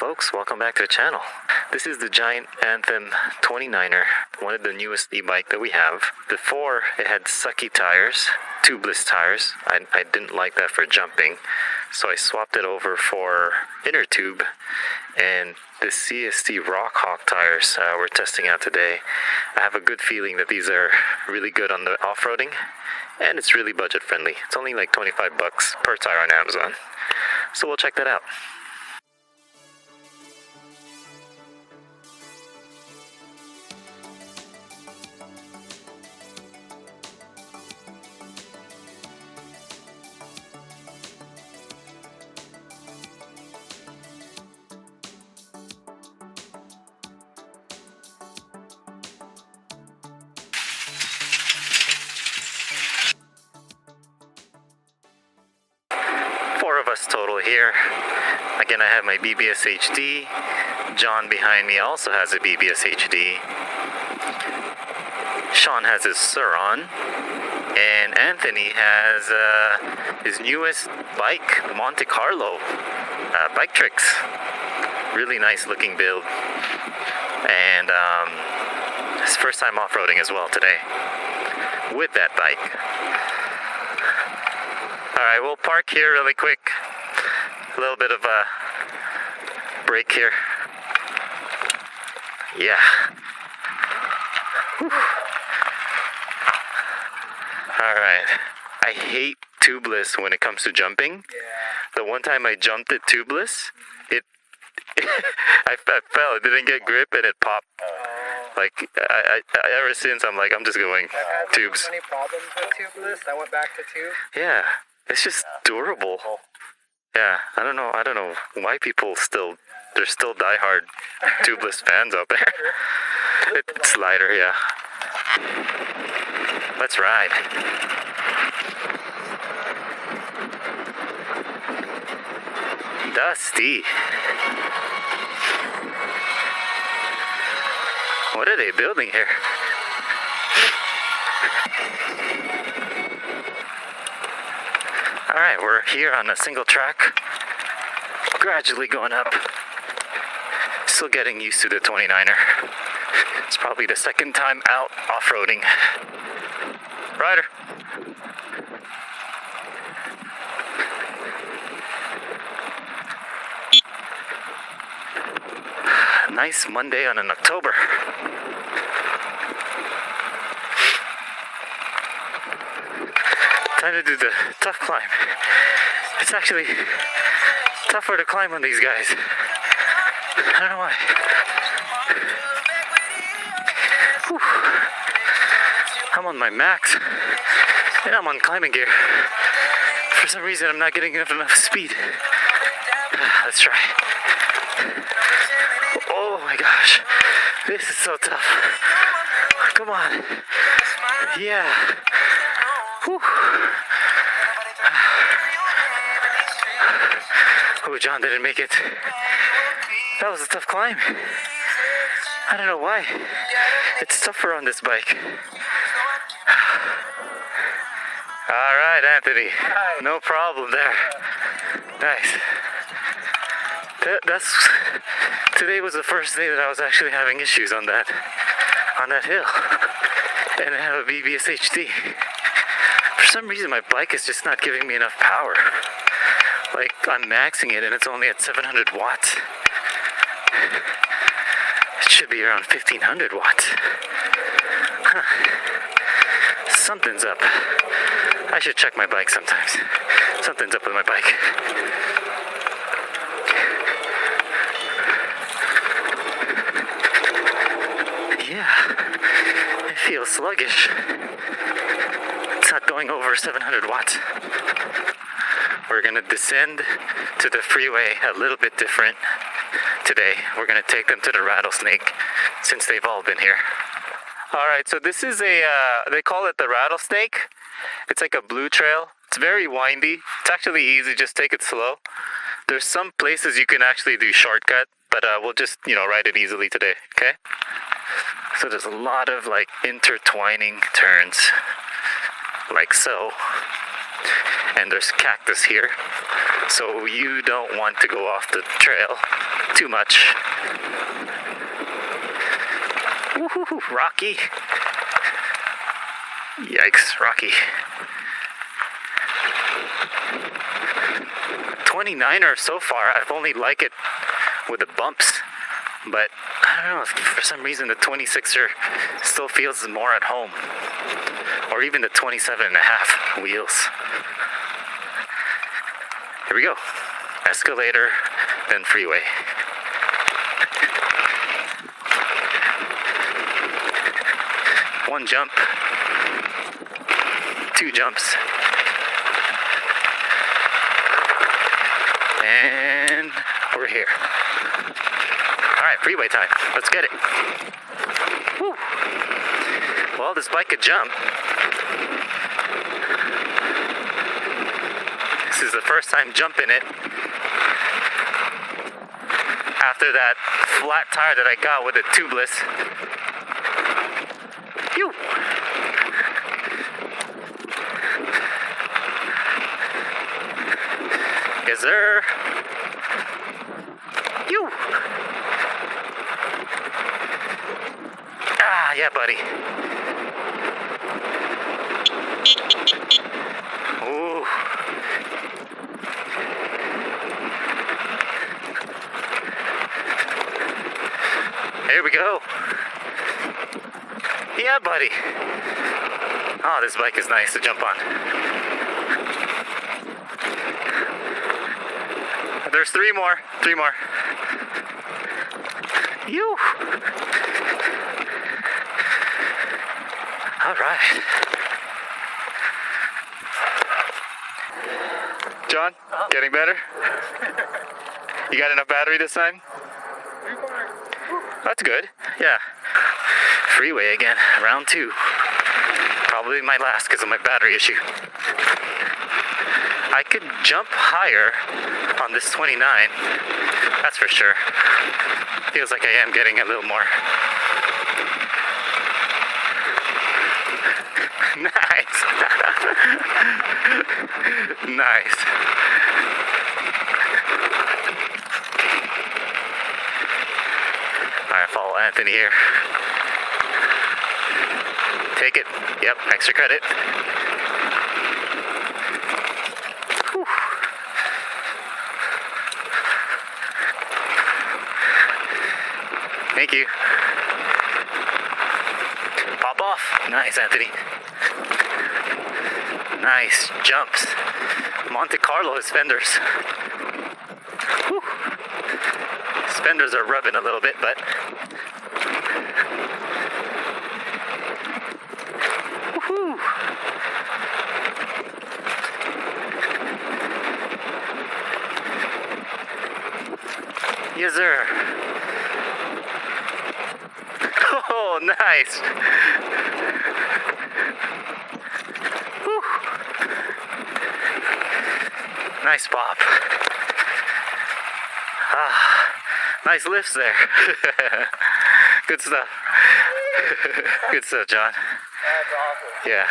folks, welcome back to the channel. This is the Giant Anthem 29er, one of the newest e-bike that we have. Before, it had sucky tires, tubeless tires. I didn't like that for jumping, so I swapped it over for inner tube, and the CST Rockhawk tires we're testing out today. I have a good feeling that these are really good on the off-roading, and it's really budget friendly. It's only like 25 bucks per tire on Amazon. So we'll check that out. Four of us total here. Again, I have my BBSHD. John behind me also has a BBSHD. Sean has his Surron. And Anthony has his newest bike, Monte Carlo Bike Tricks. Really nice looking build. And his first time off-roading as well today with that bike. Alright, we'll park here really quick. A little bit of a break here. Yeah. Alright. I hate tubeless when it comes to jumping. The one time I jumped it tubeless, I fell. It didn't get grip and it popped. Like, I ever since, I'm just going tubes. I've had so many problems with tubeless. I went back to tube. Yeah. It's just durable. Yeah, I don't know why people there's still diehard tubeless fans out there. It's lighter, yeah. Let's ride. Dusty. What are they building here? Alright, we're here on a single track, gradually going up. Still getting used to the 29er. It's probably the second time out off-roading. Rider. Nice Monday on an October. Time to do the tough climb. It's actually tougher to climb on these guys. I don't know why. Whew. I'm on my max, and I'm on climbing gear. For some reason, I'm not getting enough speed. Let's try. Oh my gosh, this is so tough. Come on. Yeah. Whew. Oh, John didn't make it. That was a tough climb. I don't know why. It's tougher on this bike. Alright, Anthony. No problem there. Nice. Today was the first day that I was actually having issues on that hill. And I have a BBSHD. For some reason, my bike is just not giving me enough power. Like, I'm maxing it and it's only at 700 watts. It should be around 1500 watts. Huh. Something's up. I should check my bike sometimes. Something's up with my bike. Yeah, it feels sluggish. It's not going over 700 watts. We're gonna descend to the freeway a little bit different today. We're gonna take them to the Rattlesnake since they've all been here. Alright, so this is they call it the Rattlesnake. It's like a blue trail. It's very windy. It's actually easy, just take it slow. There's some places you can actually do shortcut, but we'll just, ride it easily today, okay? So there's a lot of intertwining turns, like so. and there's cactus here, so you don't want to go off the trail too much. Woohoo, rocky. Yikes, rocky. 29er so far, I've only liked it with the bumps, but I don't know, for some reason the 26er still feels more at home, or even the 27.5 wheels. Here we go, escalator, then freeway. One jump, two jumps, and we're here. All right, freeway time. Let's get it. Woo. Well, this bike could jump. This is the first time jumping it after that flat tire that I got with a tubeless. Phew. Yes, sir. You. Ah, yeah, buddy. Ooh. Here we go. Yeah, buddy. Oh, this bike is nice to jump on. There's three more. You. All right. John, getting better? You got enough battery this time? That's good. Yeah. Freeway again, round 2. Probably my last because of my battery issue. I could jump higher on this 29, that's for sure. Feels like I am getting a little more. Nice. Nice. Alright, follow Anthony here. Take it. Yep, extra credit. Whew. Thank you. Pop off. Nice, Anthony. Nice jumps. Monte Carlo is fenders. Whew. His fenders are rubbing a little bit, but woohoo! Yes, sir. Oh, nice. Whew. Nice pop. Ah, nice lifts there. Good stuff. Good stuff, John. That's awesome. Yeah.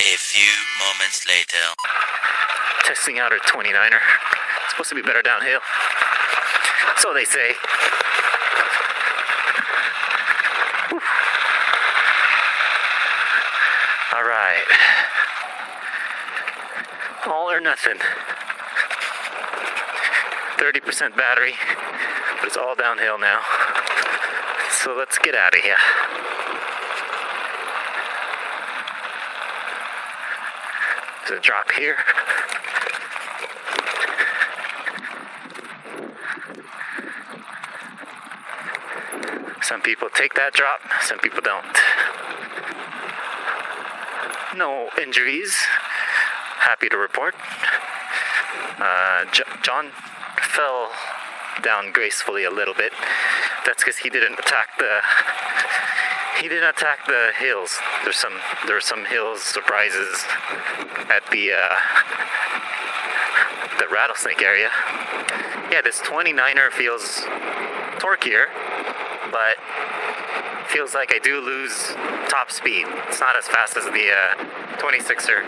A few moments later. Testing out our 29er. It's supposed to be better downhill. So they say. Whew. All right. All or nothing. 30% battery, but it's all downhill now. So let's get out of here. There's a drop here. Some people take that drop, some people don't. No injuries. Happy to report. John fell down gracefully a little bit. That's because he didn't attack the hills. There are some hills surprises at the rattlesnake area. Yeah, this 29er feels torquier, but feels like I do lose top speed. It's not as fast as the 26er.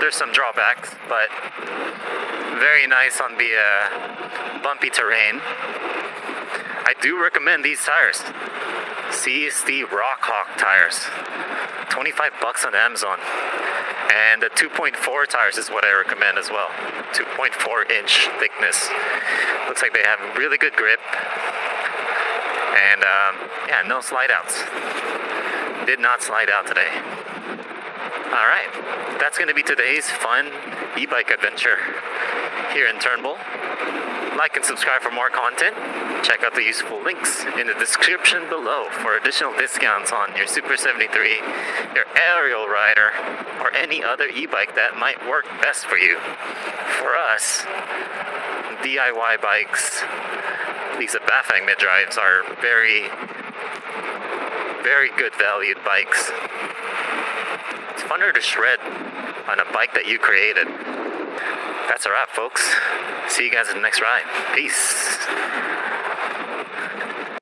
There's some drawbacks, but very nice on the bumpy terrain. I do recommend these tires. CST Rockhawk tires. $25 on Amazon. And the 2.4 tires is what I recommend as well. 2.4 inch thickness. Looks like they have really good grip. And yeah, no slide outs. Did not slide out today. Alright, that's going to be today's fun e-bike adventure here in Turnbull. Like and subscribe for more content. Check out the useful links in the description below for additional discounts on your Super73, your arielrider, or any other e-bike that might work best for you. For us, DIY bikes, these Bafang middrives are very, very good valued bikes. It's funner to shred on a bike that you created. That's a wrap, folks. See you guys in the next ride. Peace.